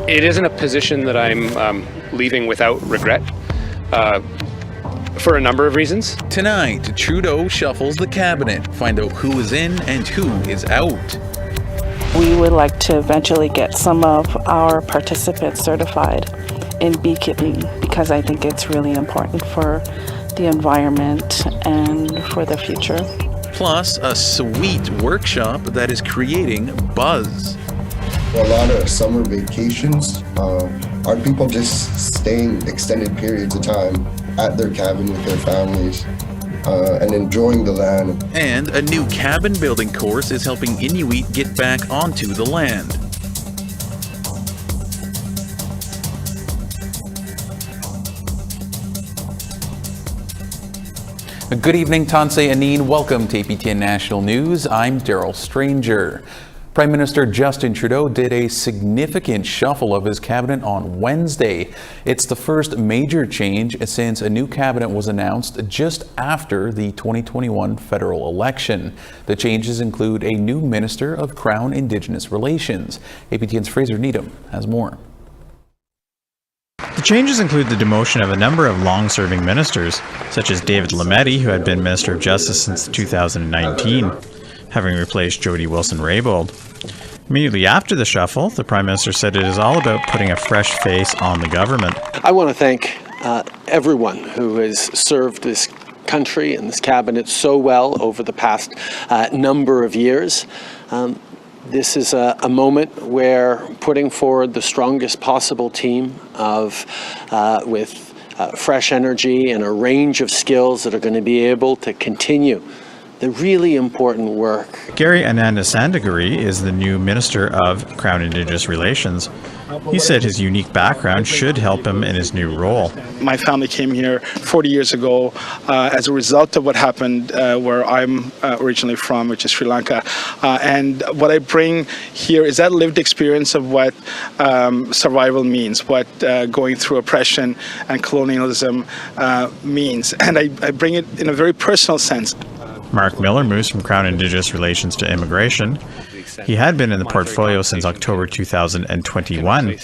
It isn't a position that I'm leaving without regret, for a number of reasons. Tonight, Trudeau shuffles the cabinet, find out who is in and who is out. We would like to eventually get some of our participants certified in beekeeping because I think it's really important for the environment and for the future. Plus, a sweet workshop that is creating buzz. A lot of summer vacations, are people just staying extended periods of time at their cabin with their families and enjoying the land. And a new cabin building course is helping Inuit get back onto the land. Good evening, Tansei Anin. Welcome to APTN National News. I'm Daryl Stranger. Prime Minister Justin Trudeau did a significant shuffle of his cabinet on Wednesday. It's the first major change since a new cabinet was announced just after the 2021 federal election. The changes include a new Minister of Crown Indigenous Relations. APTN's Fraser Needham has more. The changes include the demotion of a number of long-serving ministers, such as David Lametti, who had been Minister of Justice since 2019, having replaced Jody Wilson-Raybould. Immediately after the shuffle, the Prime Minister said it is all about putting a fresh face on the government. I want to thank everyone who has served this country and this cabinet so well over the past number of years. This is a moment where putting forward the strongest possible team with fresh energy and a range of skills that are going to be able to continue the really important work. Gary Anandasandagiri is the new Minister of Crown Indigenous Relations. He said his unique background should help him in his new role. My family came here 40 years ago as a result of what happened where I'm originally from, which is Sri Lanka. And what I bring here is that lived experience of what survival means, what going through oppression and colonialism means. And I bring it in a very personal sense. Mark Miller moves from Crown Indigenous Relations to Immigration. He had been in the portfolio since October 2021.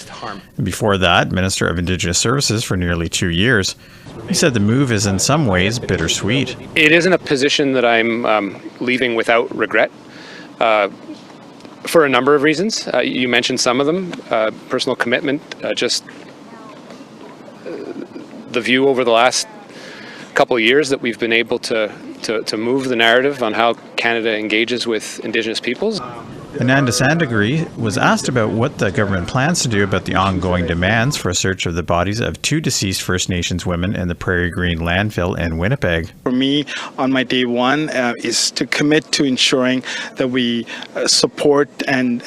Before that, Minister of Indigenous Services for nearly 2 years. He said the move is in some ways bittersweet. It isn't a position that I'm leaving without regret, for a number of reasons. You mentioned some of them, personal commitment, just the view over the last couple of years that we've been able to move the narrative on how Canada engages with Indigenous peoples. Anandasandagiri was asked about what the government plans to do about the ongoing demands for a search of the bodies of 2 deceased First Nations women in the Prairie Green landfill in Winnipeg. For me, on my day one, is to commit to ensuring that we support and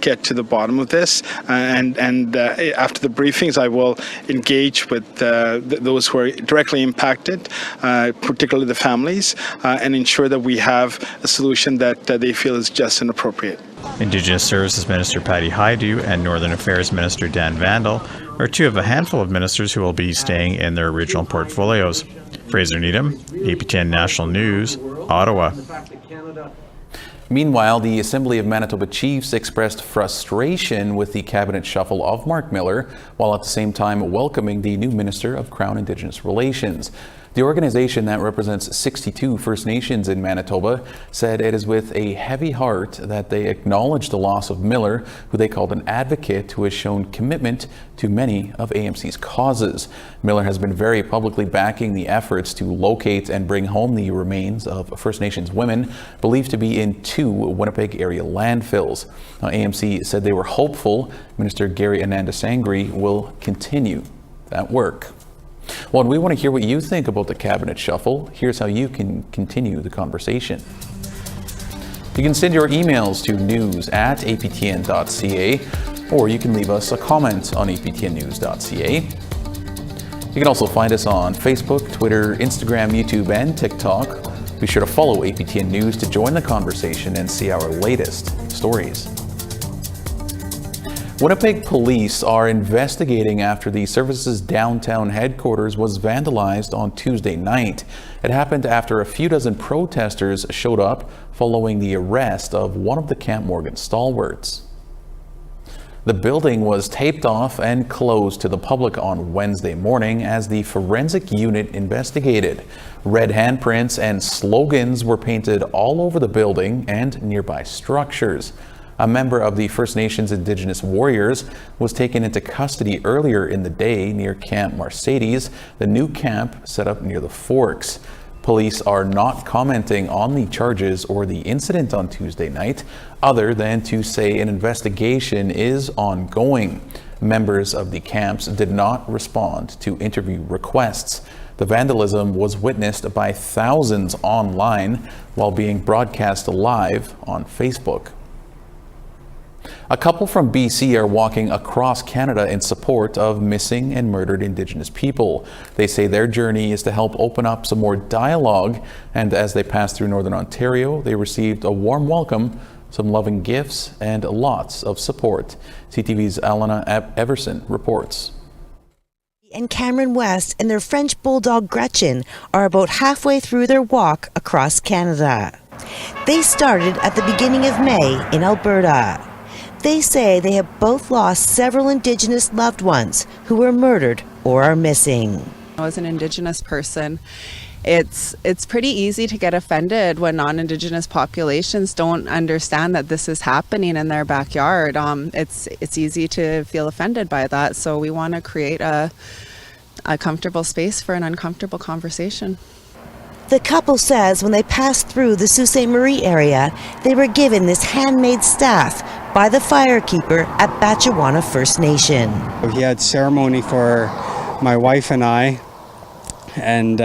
get to the bottom of this. And after the briefings, I will engage with those who are directly impacted, particularly the families, and ensure that we have a solution that they feel is just and appropriate. Indigenous Services Minister Patty Hajdu and Northern Affairs Minister Dan Vandal are 2 of a handful of ministers who will be staying in their original portfolios. Fraser Needham, APTN National News, Ottawa. Meanwhile, the Assembly of Manitoba Chiefs expressed frustration with the cabinet shuffle of Mark Miller, while at the same time welcoming the new Minister of Crown Indigenous Relations. The organization that represents 62 First Nations in Manitoba said it is with a heavy heart that they acknowledge the loss of Miller, who they called an advocate who has shown commitment to many of AMC's causes. Miller has been very publicly backing the efforts to locate and bring home the remains of First Nations women believed to be in 2 Winnipeg area landfills. Now, AMC said they were hopeful Minister Gary Anandasandagiri will continue that work. Well, and we want to hear what you think about the cabinet shuffle. Here's how you can continue the conversation. You can send your emails to news@aptn.ca, or you can leave us a comment on aptnnews.ca. You can also find us on Facebook, Twitter, Instagram, YouTube, and TikTok. Be sure to follow APTN News to join the conversation and see our latest stories. Winnipeg police are investigating after the service's downtown headquarters was vandalized on Tuesday night. It happened after a few dozen protesters showed up following the arrest of one of the Camp Morgan stalwarts. The building was taped off and closed to the public on Wednesday morning as the forensic unit investigated. Red handprints and slogans were painted all over the building and nearby structures. A member of the First Nations Indigenous warriors was taken into custody earlier in the day near Camp Mercedes, the new camp set up near the Forks. Police are not commenting on the charges or the incident on Tuesday night, other than to say an investigation is ongoing. Members of the camps did not respond to interview requests. The vandalism was witnessed by thousands online while being broadcast live on Facebook. A couple from BC are walking across Canada in support of missing and murdered Indigenous people. They say their journey is to help open up some more dialogue, and as they passed through Northern Ontario, they received a warm welcome, some loving gifts, and lots of support. CTV's Alana Everson reports. And Cameron West and their French bulldog Gretchen are about halfway through their walk across Canada. They started at the beginning of May in Alberta. They say they have both lost several Indigenous loved ones who were murdered or are missing. As an Indigenous person, it's pretty easy to get offended when non-Indigenous populations don't understand that this is happening in their backyard. It's easy to feel offended by that, so we want to create a comfortable space for an uncomfortable conversation. The couple says when they passed through the Sault Ste. Marie area, they were given this handmade staff by the firekeeper at Batchewana First Nation. He had ceremony for my wife and I, and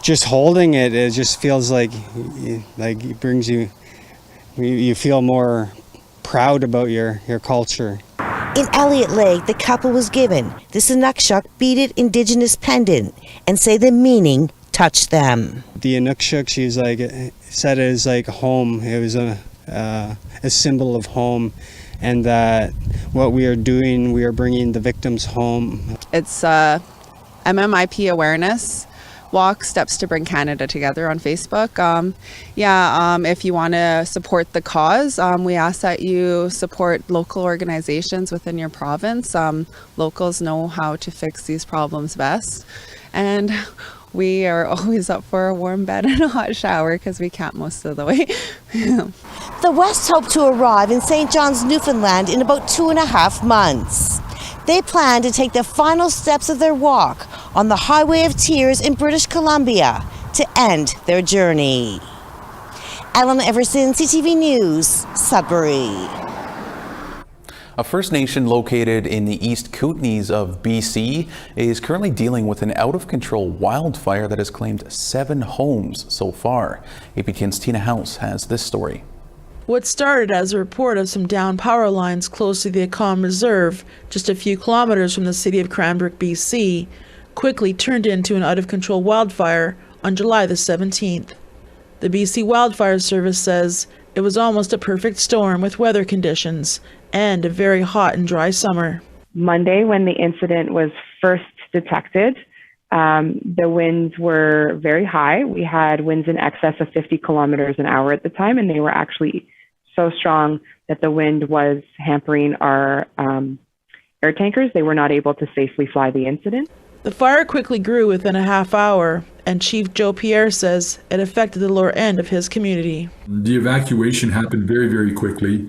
just holding it, it just feels like it brings you feel more proud about your culture. In Elliott Lake, the couple was given this Inukshuk beaded Indigenous pendant and say the meaning touched them. The Inukshuk, she's said it as like home. It was a symbol of home, and that what we are doing, we are bringing the victims home. It's MMIP awareness walk, Steps to Bring Canada Together on Facebook. If you want to support the cause, we ask that you support local organizations within your province. Locals know how to fix these problems best, and we are always up for a warm bed and a hot shower because we camp most of the way. The Wests hope to arrive in St. John's, Newfoundland in about 2.5 months. They plan to take the final steps of their walk on the Highway of Tears in British Columbia to end their journey. Alana Everson, CTV News, Sudbury. A First Nation located in the East Kootenays of BC is currently dealing with an out-of-control wildfire that has claimed 7 homes so far. APTN's Tina House has this story. What started as a report of some downed power lines close to the Akam Reserve, just a few kilometers from the city of Cranbrook, BC, quickly turned into an out-of-control wildfire on July the 17th. The BC Wildfire Service says it was almost a perfect storm with weather conditions and a very hot and dry summer. Monday, when the incident was first detected, the winds were very high. We had winds in excess of 50 kilometers an hour at the time, and they were actually so strong that the wind was hampering our air tankers. They were not able to safely fly the incident. The fire quickly grew within a half hour, and Chief Joe Pierre says it affected the lower end of his community. The evacuation happened very, very quickly.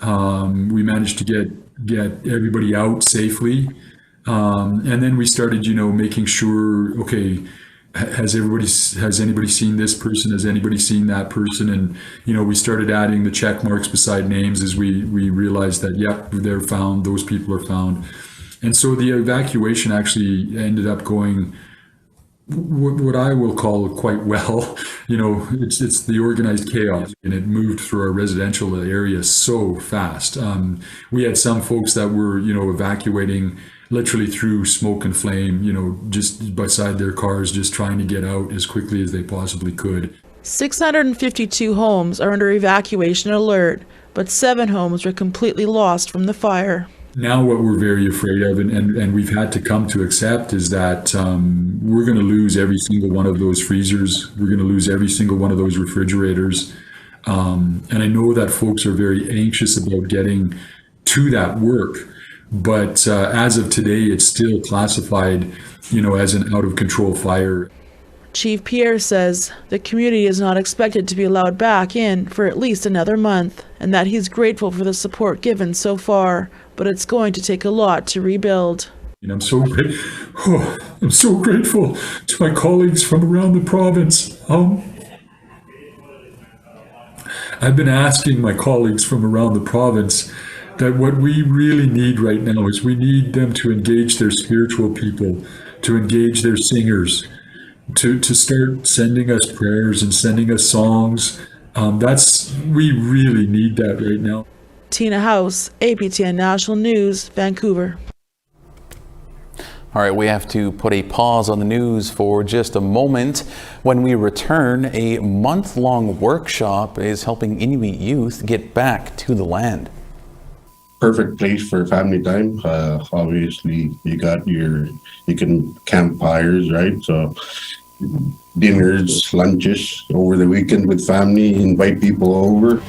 We managed to get everybody out safely. And then we started, making sure, okay, has anybody seen this person? Has anybody seen that person? And, we started adding the check marks beside names as we realized that, yep, they're found, those people are found. And so the evacuation actually ended up going what I will call quite well. It's the organized chaos, and it moved through our residential area so fast. We had some folks that were, evacuating literally through smoke and flame, just beside their cars, just trying to get out as quickly as they possibly could. 652 homes are under evacuation alert, but 7 homes were completely lost from the fire. Now what we're very afraid of, and we've had to come to accept, is that we're going to lose every single one of those freezers. We're going to lose every single one of those refrigerators. And I know that folks are very anxious about getting to that work. But as of today, it's still classified, as an out of control fire. Chief Pierre says the community is not expected to be allowed back in for at least another month, and that he's grateful for the support given so far, but it's going to take a lot to rebuild. And I'm so grateful to my colleagues from around the province. I've been asking my colleagues from around the province that what we really need right now is we need them to engage their spiritual people, to engage their singers, to start sending us prayers and sending us songs. We really need that right now. Tina House, APTN National News, Vancouver. All right, we have to put a pause on the news for just a moment. When we return, a month-long workshop is helping Inuit youth get back to the land. Perfect place for family time. Obviously, you can campfires, right? So dinners, lunches over the weekend with family, invite people over.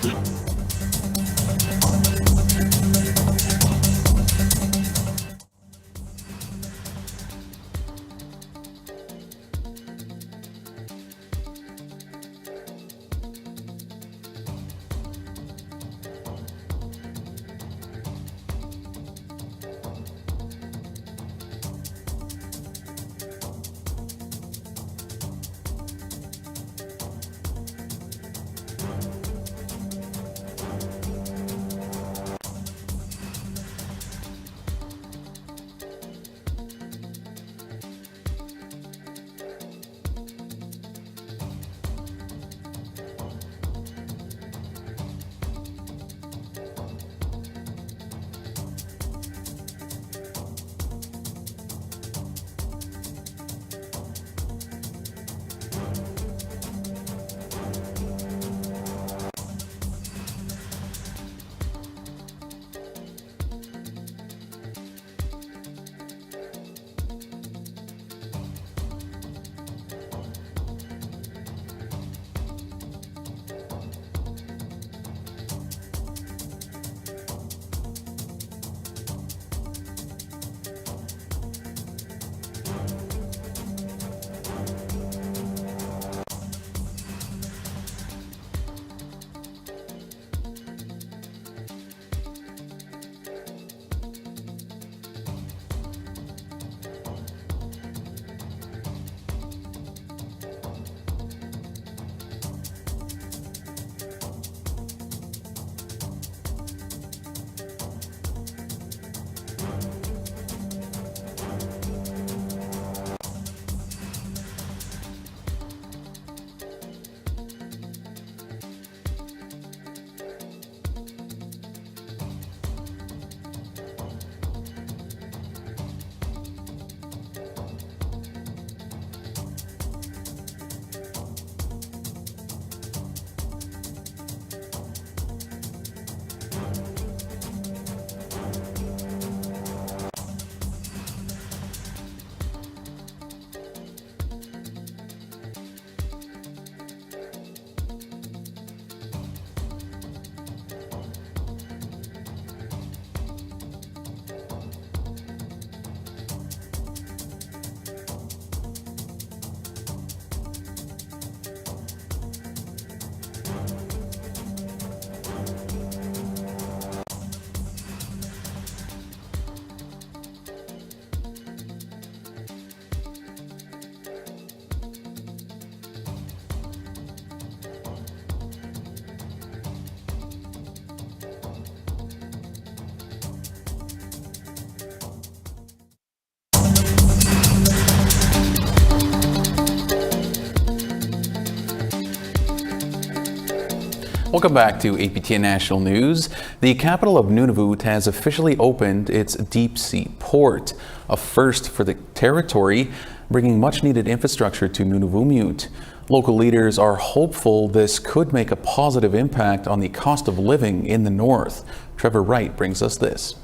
Welcome back to APTN National News. The capital of Nunavut has officially opened its deep sea port, a first for the territory, bringing much needed infrastructure to Nunavummiut. Local leaders are hopeful this could make a positive impact on the cost of living in the north. Trevor Wright brings us this.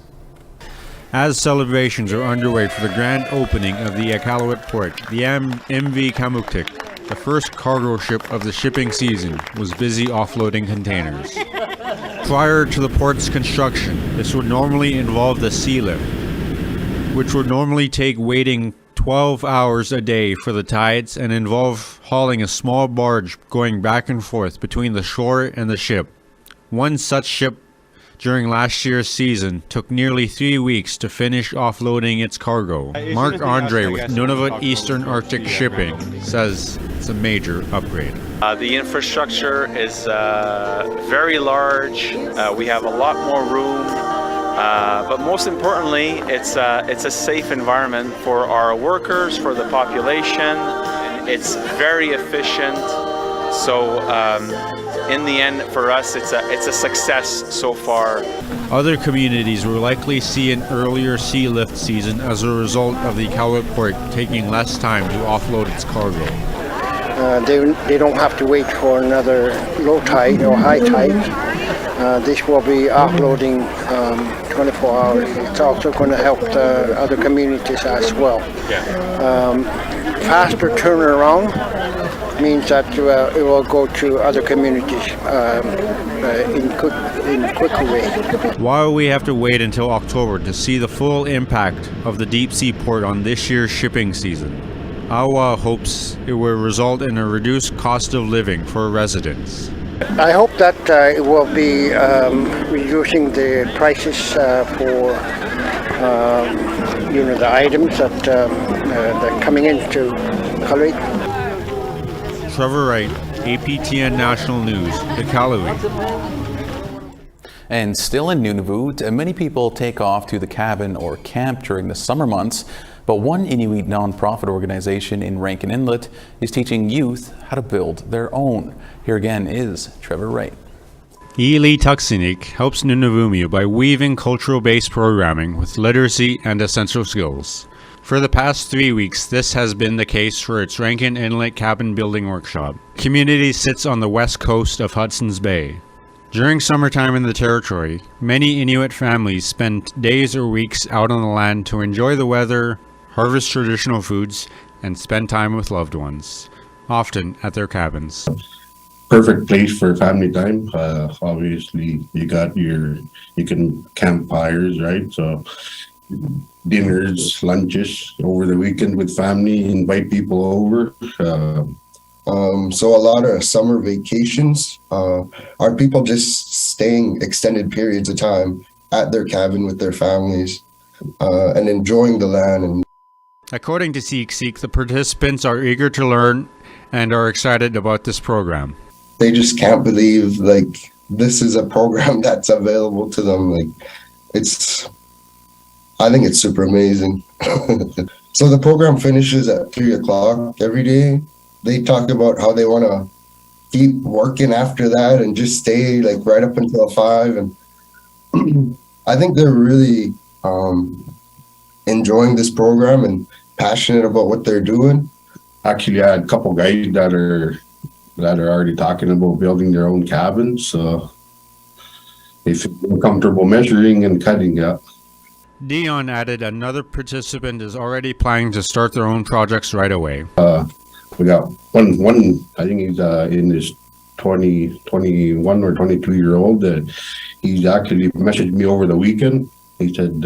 As celebrations are underway for the grand opening of the Iqaluit port, the MV Kamuktik the first cargo ship of the shipping season was busy offloading containers. Prior to the port's construction, this would normally involve the sea lift, which would normally take waiting 12 hours a day for the tides and involve hauling a small barge going back and forth between the shore and the ship. One such ship during last year's season took nearly 3 weeks to finish offloading its cargo. Mark Andre with Nunavut Eastern Arctic Shipping says it's a major upgrade. The infrastructure is very large. We have a lot more room, but most importantly, it's a safe environment for our workers, for the population. It's very efficient. So in the end, for us, it's a success so far. Other communities will likely see an earlier sea lift season as a result of the Iqaluit port taking less time to offload its cargo. They don't have to wait for another low tide or high tide. This will be offloading 24 hours. It's also going to help the other communities as well. Faster turnaround means that it will go to other communities in quicker way. While we have to wait until October to see the full impact of the deep sea port on this year's shipping season, AWA hopes it will result in a reduced cost of living for residents. I hope that it will be reducing the prices for the items that are coming into Iqaluit. Trevor Wright, APTN National News, Iqaluit. And still in Nunavut, many people take off to the cabin or camp during the summer months, but one Inuit nonprofit organization in Rankin Inlet is teaching youth how to build their own. Here again is Trevor Wright. Ili Tuksinik helps Nunavumia by weaving cultural-based programming with literacy and essential skills. For the past 3 weeks, this has been the case for its Rankin Inlet Cabin Building Workshop. The community sits on the west coast of Hudson's Bay. During summertime in the territory, many Inuit families spend days or weeks out on the land to enjoy the weather, harvest traditional foods, and spend time with loved ones, often at their cabins. Perfect place for family time. Obviously, you can campfires, right? So dinners, lunches over the weekend with family, invite people over. So a lot of summer vacations are people just staying extended periods of time at their cabin with their families and enjoying the land. And according to Seek, the participants are eager to learn and are excited about this program. They just can't believe this is a program that's available to them. I think it's super amazing. So the program finishes at 3 o'clock every day. They talk about how they want to keep working after that and just stay right up until 5. And I think they're really enjoying this program and passionate about what they're doing. Actually, I had a couple guys that are already talking about building their own cabins, so they feel comfortable measuring and cutting up. Dion added another participant is already planning to start their own projects right away. We got one. I think he's in his 21 or 22-year-old. He's actually messaged me over the weekend. He said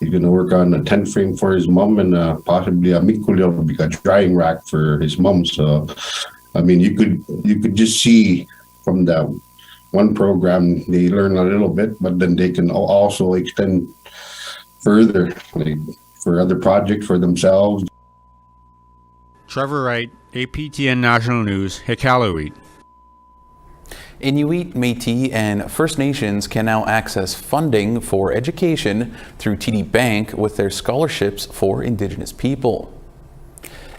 he's going to work on a tent frame for his mom and possibly a mikulil, a drying rack for his mom. So, I mean, you could just see from that one program they learn a little bit, but then they can also extend further, for other projects for themselves. Trevor Wright, APTN National News, Iqaluit. Inuit, Métis, and First Nations can now access funding for education through TD Bank with their scholarships for Indigenous people.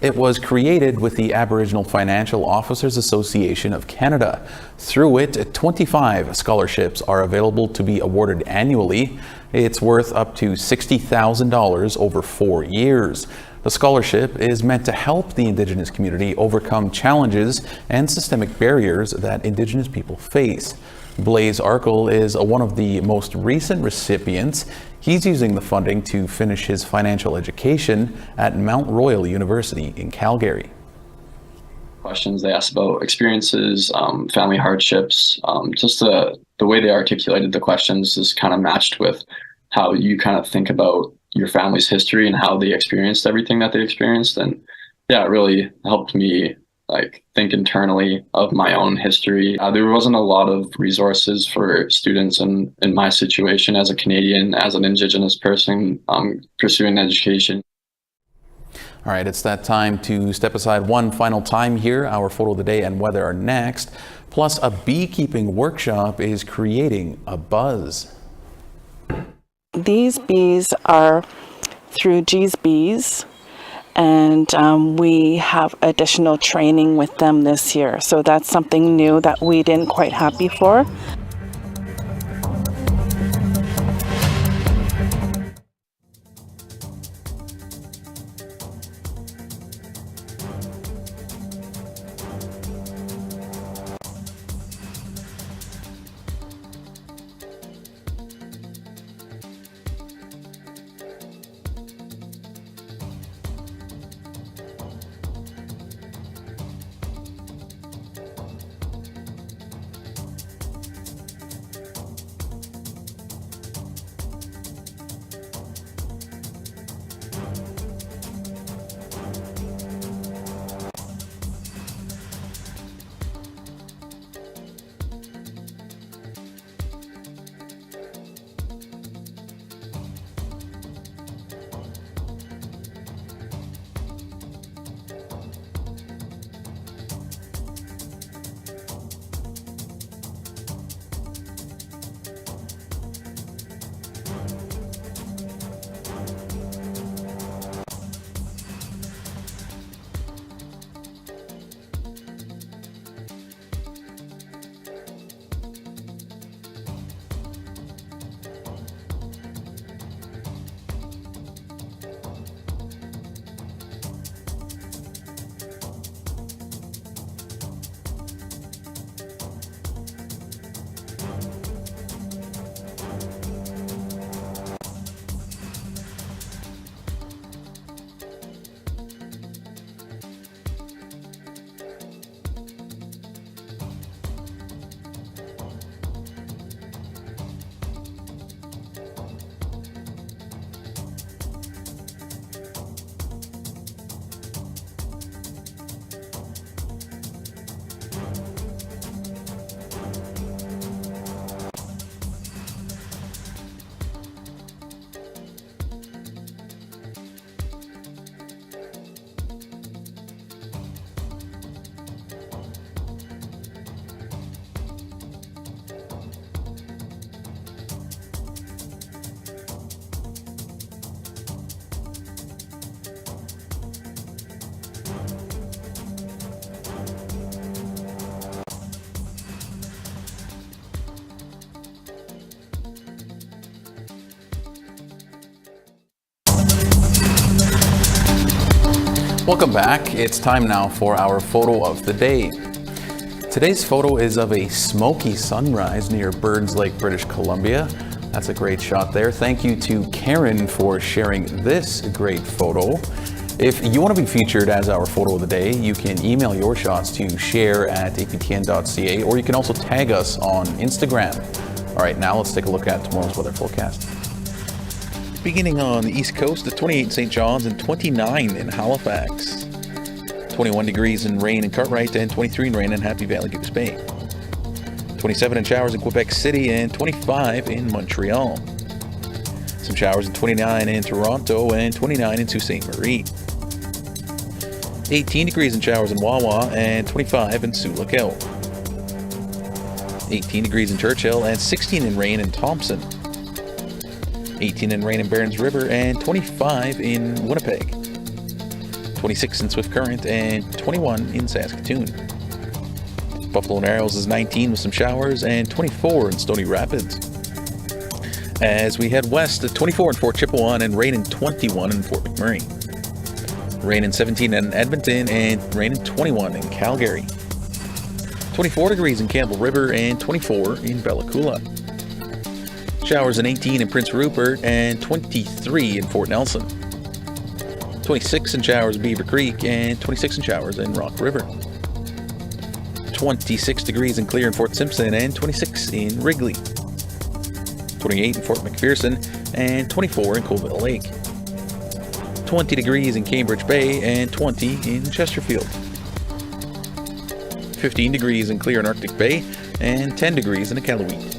It was created with the Aboriginal Financial Officers Association of Canada. Through it, 25 scholarships are available to be awarded annually. It's worth up to $60,000 over 4 years. The scholarship is meant to help the Indigenous community overcome challenges and systemic barriers that Indigenous people face. Blaise Arkell is one of the most recent recipients. He's using the funding to finish his financial education at Mount Royal University in Calgary. questions. They asked about experiences, family hardships. Just the way they articulated the questions is kind of matched with how you kind of think about your family's history and how they experienced everything that they experienced. And yeah, it really helped me like think internally of my own history. There wasn't a lot of resources for students in my situation as a Canadian, as an Indigenous person pursuing education. All right, it's that time to step aside one final time here. Our photo of the day and weather are next. Plus, a beekeeping workshop is creating a buzz. These bees are through G's Bees, and we have additional training with them this year. So that's something new that we didn't quite have before. Welcome back. It's time now for our photo of the day. Today's photo is of a smoky sunrise near Burns Lake, British Columbia. That's a great shot there. Thank you to Karen for sharing this great photo. If you want to be featured as our photo of the day, you can email your shots to share@aptn.ca, or you can also tag us on Instagram. All right, now let's take a look at tomorrow's weather forecast. Beginning on the East Coast, at 28 in St. John's and 29 in Halifax. 21 degrees in rain in Cartwright and 23 in rain in Happy Valley, Goose Bay. 27 in showers in Quebec City and 25 in Montreal. Some showers in 29 in Toronto and 29 in Sault Ste. Marie. 18 degrees in showers in Wawa and 25 in Sioux Lookout. 18 degrees in Churchill and 16 in rain in Thompson. 18 in rain in Barons River and 25 in Winnipeg. 26 in Swift Current and 21 in Saskatoon. Buffalo Narrows is 19 with some showers and 24 in Stony Rapids. As we head west, at 24 in Fort Chipewyan and rain in 21 in Fort McMurray. Rain in 17 in Edmonton and rain in 21 in Calgary. 24 degrees in Campbell River and 24 in Bella Coola. Showers in 18 in Prince Rupert and 23 in Fort Nelson. 26 in showers in Beaver Creek and 26 in showers in Rock River. 26 degrees and clear in Fort Simpson, and 26 in Wrigley. 28 in Fort McPherson, and 24 in Colville Lake. 20 degrees in Cambridge Bay, and 20 in Chesterfield. 15 degrees and clear in Arctic Bay, and 10 degrees in Iqaluit.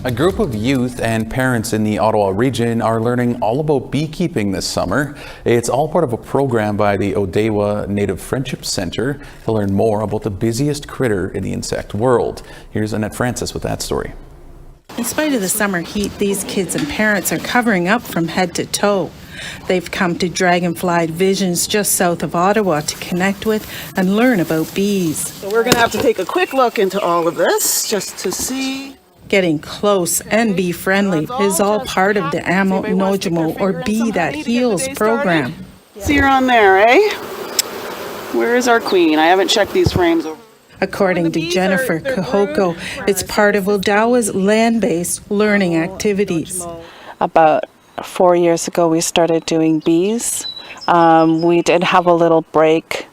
A group of youth and parents in the Ottawa region are learning all about beekeeping this summer. It's all part of a program by the Odawa Native Friendship Centre to learn more about the busiest critter in the insect world. Here's Annette Francis with that story. In spite of the summer heat, these kids and parents are covering up from head to toe. They've come to Dragonfly Visions just south of Ottawa to connect with and learn about bees. So we're going to have to take a quick look into all of this just to see. Getting close and bee friendly is all part of the Amo Nojimo, or Bee That Heals program. See her on there, eh? Where is our queen? I haven't checked these frames over. According to Jennifer Kahoko, it's part of Odawa's land-based learning activities. About 4 years ago, we started doing bees. We did have a little break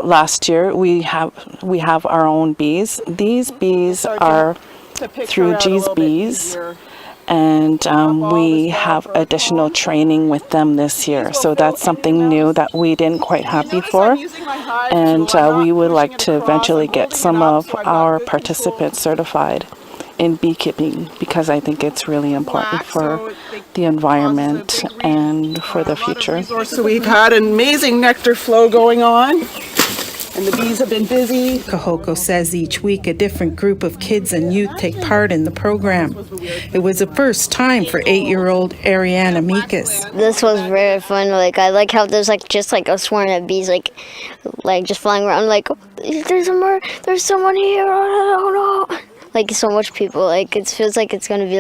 last year. We have our own bees. These bees are through G's Bees, and we have additional training with them this year. So that's something new that we didn't quite have before, and we would like to eventually get some of our participants certified in beekeeping, because I think it's really important for the environment and for the future. So we've had an amazing nectar flow going on, and the bees have been busy. Kahoko says each week a different group of kids and youth take part in the program. It was the first time for 8-year-old Ariana Mikas. This was very fun. Like, I like how there's just a swarm of bees like just flying around. Like, there's someone here. Oh no! Like, so much people. Like, it feels like it's gonna be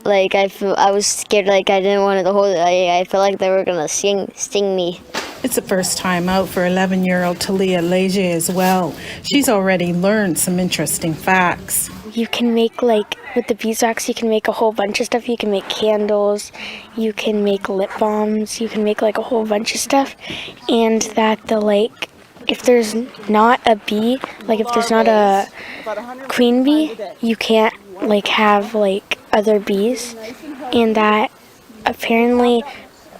I was scared. Like, I didn't want to hold it. I felt like they were gonna sting me. It's the first time out for 11-year-old Talia Leger as well. She's already learned some interesting facts. You can make, with the beeswax, you can make a whole bunch of stuff. You can make candles, you can make lip balms, you can make a whole bunch of stuff. And that if there's not a bee, if there's not a queen bee, you can't have other bees. And that apparently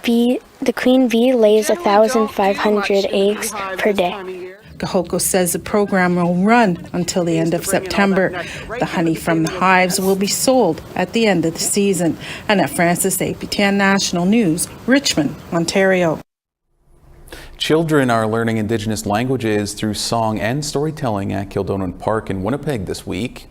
the queen bee lays 1,500 eggs per day. Kahoko says the program will run until the end of September. The honey from the hives will be sold at the end of the season. Annette Francis, APTN National News, Richmond, Ontario. Children are learning Indigenous languages through song and storytelling at Kildonan Park in Winnipeg this week.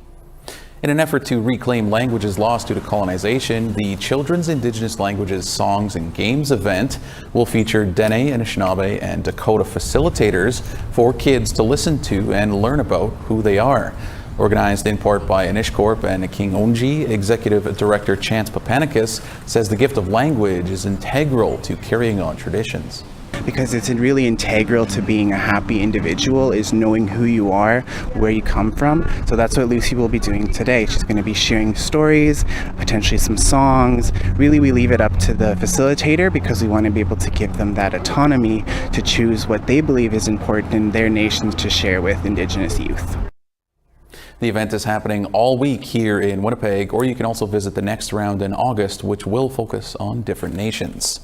In an effort to reclaim languages lost due to colonization, the Children's Indigenous Languages Songs and Games event will feature Dene, Anishinaabe, and Dakota facilitators for kids to listen to and learn about who they are. Organized in part by Inishcorp and King Onji, Executive Director Chance Papanicus says the gift of language is integral to carrying on traditions. Because it's really integral to being a happy individual is knowing who you are, where you come from. So that's what Lucy will be doing today. She's going to be sharing stories, potentially some songs. Really, we leave it up to the facilitator because we want to be able to give them that autonomy to choose what they believe is important in their nations to share with Indigenous youth. The event is happening all week here in Winnipeg, or you can also visit the next round in August, which will focus on different nations.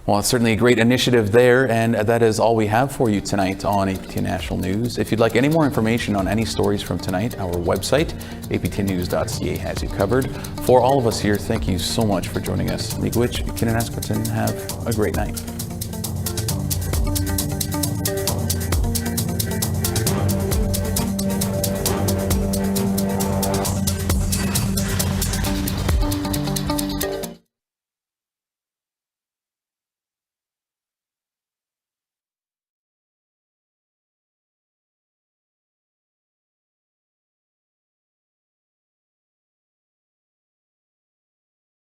Well, it's certainly a great initiative there, and that is all we have for you tonight on APTN National News. If you'd like any more information on any stories from tonight, our website, aptnews.ca, has you covered. For all of us here, thank you so much for joining us. Miigwech, Kinanaskatan, have a great night.